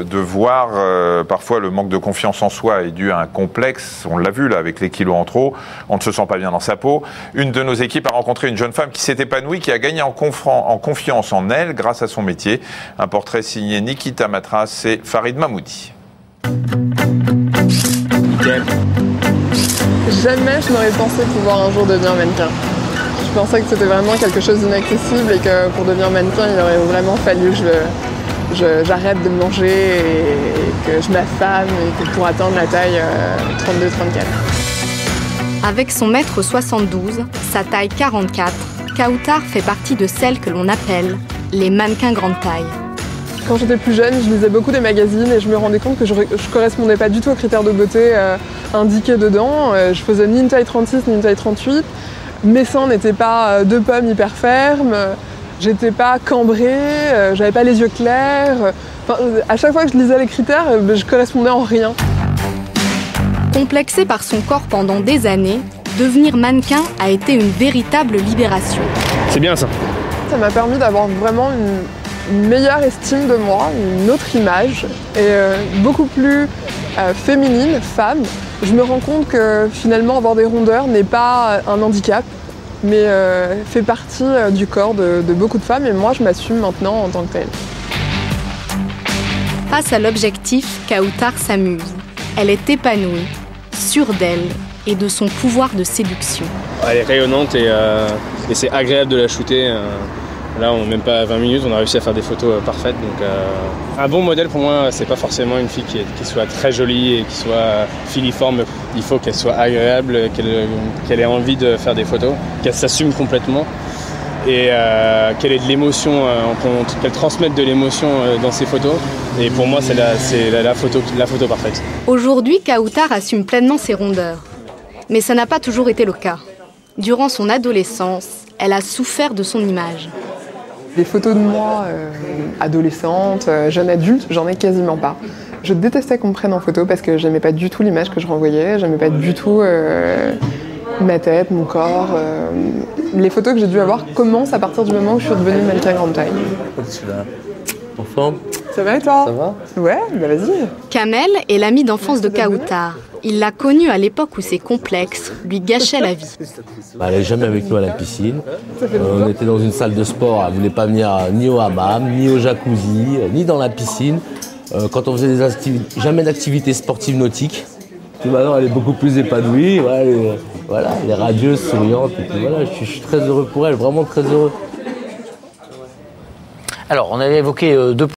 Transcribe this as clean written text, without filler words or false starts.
de voir parfois le manque de confiance en soi est dû à un complexe. On l'a vu là avec les kilos en trop. On ne se sent pas bien dans sa peau. Une de nos équipes a rencontré une jeune femme qui s'est épanouie, qui a gagné en confiance en elle grâce à son métier. Un portrait signé Nikita Matras et Farid Mahmoudi. Jamais je n'aurais pensé pouvoir un jour devenir mannequin. Je pensais que c'était vraiment quelque chose d'inaccessible et que pour devenir mannequin, il aurait vraiment fallu que j'arrête de manger et que je m'affame et que pour atteindre la taille 32-34. Avec son mètre 72, sa taille 44, Kautar fait partie de celles que l'on appelle les mannequins grande taille. Quand j'étais plus jeune, je lisais beaucoup des magazines et je me rendais compte que je correspondais pas du tout aux critères de beauté indiqués dedans. Je faisais ni une taille 36 ni une taille 38. Mes seins n'étaient pas de pommes hyper fermes. J'étais pas cambrée, j'avais pas les yeux clairs. Enfin, à chaque fois que je lisais les critères, je correspondais en rien. Complexée par son corps pendant des années, devenir mannequin a été une véritable libération. C'est bien ça. Ça m'a permis d'avoir vraiment une meilleure estime de moi, une autre image et beaucoup plus féminine, femme. Je me rends compte que finalement avoir des rondeurs n'est pas un handicap, mais fait partie du corps de beaucoup de femmes et moi je m'assume maintenant en tant que telle. Face à l'objectif, Kautar s'amuse. Elle est épanouie, sûre d'elle et de son pouvoir de séduction. Elle est rayonnante et c'est agréable de la shooter. Là, même pas 20 minutes, on a réussi à faire des photos parfaites. Donc, un bon modèle pour moi, c'est pas forcément une fille qui soit très jolie et qui soit filiforme. Il faut qu'elle soit agréable, qu'elle ait envie de faire des photos, qu'elle s'assume complètement et qu'elle ait de l'émotion, qu'elle transmette de l'émotion dans ses photos. Et pour moi, c'est la photo parfaite. Aujourd'hui, Kautar assume pleinement ses rondeurs. Mais ça n'a pas toujours été le cas. Durant son adolescence, elle a souffert de son image. Des photos de moi, adolescente, jeune adulte, j'en ai quasiment pas. Je détestais qu'on me prenne en photo parce que j'aimais pas du tout l'image que je renvoyais, j'aimais pas du tout ma tête, mon corps. Les photos que j'ai dû avoir commencent à partir du moment où je suis devenue mannequin grande taille. En forme ? Ça va et toi ? Ça va ? Ouais, bah vas-y. Kamel est l'ami d'enfance de Kautar. Il l'a connue à l'époque où ses complexes lui gâchaient la vie. Elle n'est jamais avec nous à la piscine. On était dans une salle de sport, elle ne voulait pas venir ni au hammam, ni au jacuzzi, ni dans la piscine. Quand on faisait jamais d'activité sportive nautique. Puis maintenant, elle est beaucoup plus épanouie. Voilà, elle est radieuse, souriante. Et puis voilà, je suis très heureux pour elle, vraiment très heureux. Alors, on avait évoqué deux